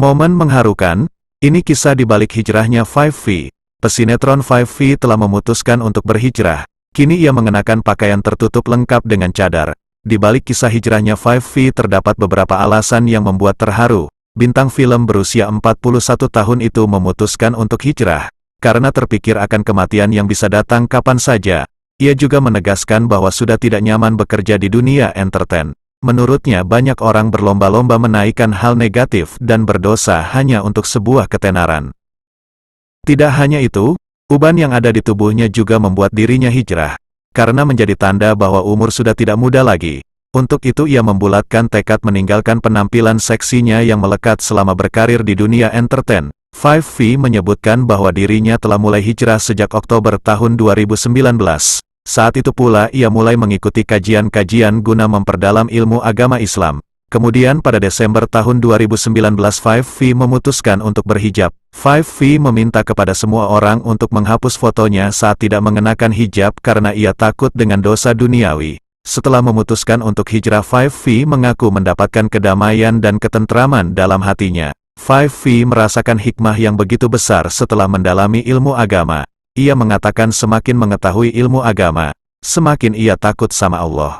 Momen mengharukan, ini kisah di balik hijrahnya 5V. Pesinetron 5V telah memutuskan untuk berhijrah. Kini ia mengenakan pakaian tertutup lengkap dengan cadar. Di balik kisah hijrahnya 5V terdapat beberapa alasan yang membuat terharu. Bintang film berusia 41 tahun itu memutuskan untuk hijrah, karena terpikir akan kematian yang bisa datang kapan saja. Ia juga menegaskan bahwa sudah tidak nyaman bekerja di dunia entertain. Menurutnya banyak orang berlomba-lomba menaikkan hal negatif dan berdosa hanya untuk sebuah ketenaran. Tidak hanya itu, uban yang ada di tubuhnya juga membuat dirinya hijrah, karena menjadi tanda bahwa umur sudah tidak muda lagi. Untuk itu ia membulatkan tekad meninggalkan penampilan seksinya yang melekat selama berkarir di dunia entertain. 5V menyebutkan bahwa dirinya telah mulai hijrah sejak Oktober tahun 2019. Saat itu pula ia mulai mengikuti kajian-kajian guna memperdalam ilmu agama Islam. Kemudian pada Desember tahun 2019 5V memutuskan untuk berhijab. 5V meminta kepada semua orang untuk menghapus fotonya saat tidak mengenakan hijab karena ia takut dengan dosa duniawi. Setelah memutuskan untuk hijrah 5V mengaku mendapatkan kedamaian dan ketentraman dalam hatinya. 5V merasakan hikmah yang begitu besar setelah mendalami ilmu agama. Ia mengatakan semakin mengetahui ilmu agama, semakin ia takut sama Allah.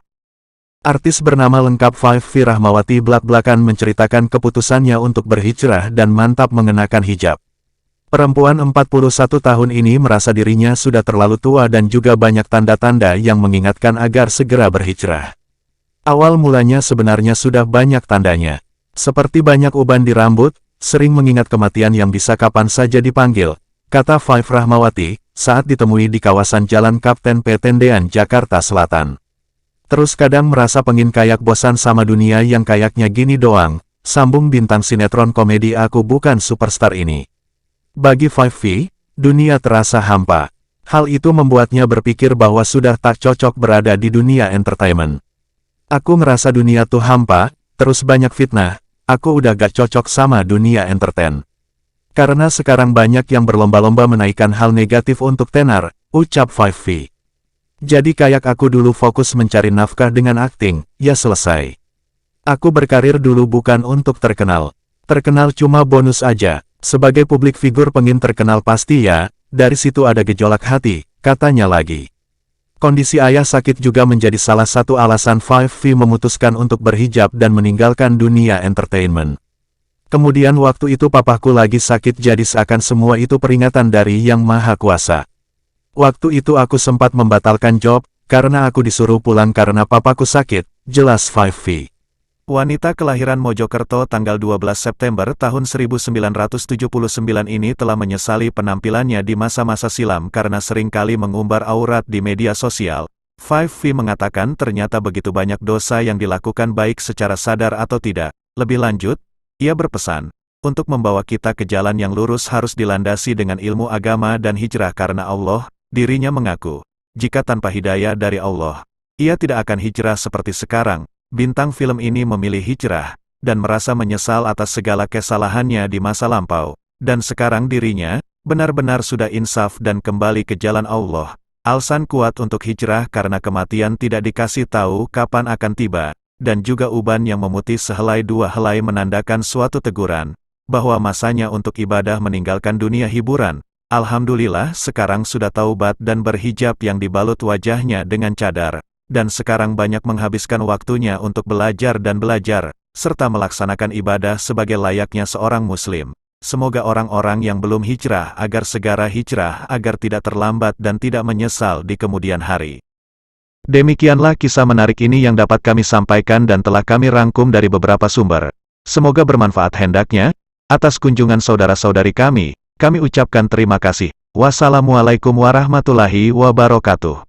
Artis bernama lengkap 5V Rahmawati belak-belakan menceritakan keputusannya untuk berhijrah dan mantap mengenakan hijab. Perempuan 41 tahun ini merasa dirinya sudah terlalu tua dan juga banyak tanda-tanda yang mengingatkan agar segera berhijrah. Awal mulanya sebenarnya sudah banyak tandanya. Seperti banyak uban di rambut, sering mengingat kematian yang bisa kapan saja dipanggil, kata 5 Rahmawati, saat ditemui di kawasan Jalan Kapten P. Tendean, Jakarta Selatan. Terus kadang merasa pengin kayak bosan sama dunia yang kayaknya gini doang, sambung bintang sinetron komedi Aku Bukan Superstar ini. Bagi 5V, dunia terasa hampa. Hal itu membuatnya berpikir bahwa sudah tak cocok berada di dunia entertainment. Aku ngerasa dunia tuh hampa, terus banyak fitnah, aku udah gak cocok sama dunia entertain. Karena sekarang banyak yang berlomba-lomba menaikkan hal negatif untuk tenar, ucap 5V. Jadi kayak aku dulu fokus mencari nafkah dengan akting, ya selesai. Aku berkarir dulu bukan untuk terkenal. Terkenal cuma bonus aja, sebagai publik figur pengin terkenal pasti ya, dari situ ada gejolak hati, katanya lagi. Kondisi ayah sakit juga menjadi salah satu alasan 5V memutuskan untuk berhijab dan meninggalkan dunia entertainment. Kemudian waktu itu papaku lagi sakit jadi seakan semua itu peringatan dari Yang Maha Kuasa. Waktu itu aku sempat membatalkan job, karena aku disuruh pulang karena papaku sakit, jelas 5V. Wanita kelahiran Mojokerto tanggal 12 September tahun 1979 ini telah menyesali penampilannya di masa-masa silam karena seringkali mengumbar aurat di media sosial. 5V mengatakan ternyata begitu banyak dosa yang dilakukan baik secara sadar atau tidak. Lebih lanjut, ia berpesan, untuk membawa kita ke jalan yang lurus harus dilandasi dengan ilmu agama dan hijrah karena Allah. Dirinya mengaku, jika tanpa hidayah dari Allah, ia tidak akan hijrah seperti sekarang. Bintang film ini memilih hijrah, dan merasa menyesal atas segala kesalahannya di masa lampau. Dan sekarang dirinya, benar-benar sudah insaf dan kembali ke jalan Allah. Alasan kuat untuk hijrah karena kematian tidak dikasih tahu kapan akan tiba. Dan juga uban yang memutih sehelai dua helai menandakan suatu teguran, bahwa masanya untuk ibadah meninggalkan dunia hiburan. Alhamdulillah sekarang sudah taubat dan berhijab yang dibalut wajahnya dengan cadar, dan sekarang banyak menghabiskan waktunya untuk belajar dan belajar, serta melaksanakan ibadah sebagai layaknya seorang muslim. Semoga orang-orang yang belum hijrah agar segera hijrah agar tidak terlambat dan tidak menyesal di kemudian hari. Demikianlah kisah menarik ini yang dapat kami sampaikan dan telah kami rangkum dari beberapa sumber. Semoga bermanfaat hendaknya. Atas kunjungan saudara-saudari kami ucapkan terima kasih. Wassalamualaikum warahmatullahi wabarakatuh.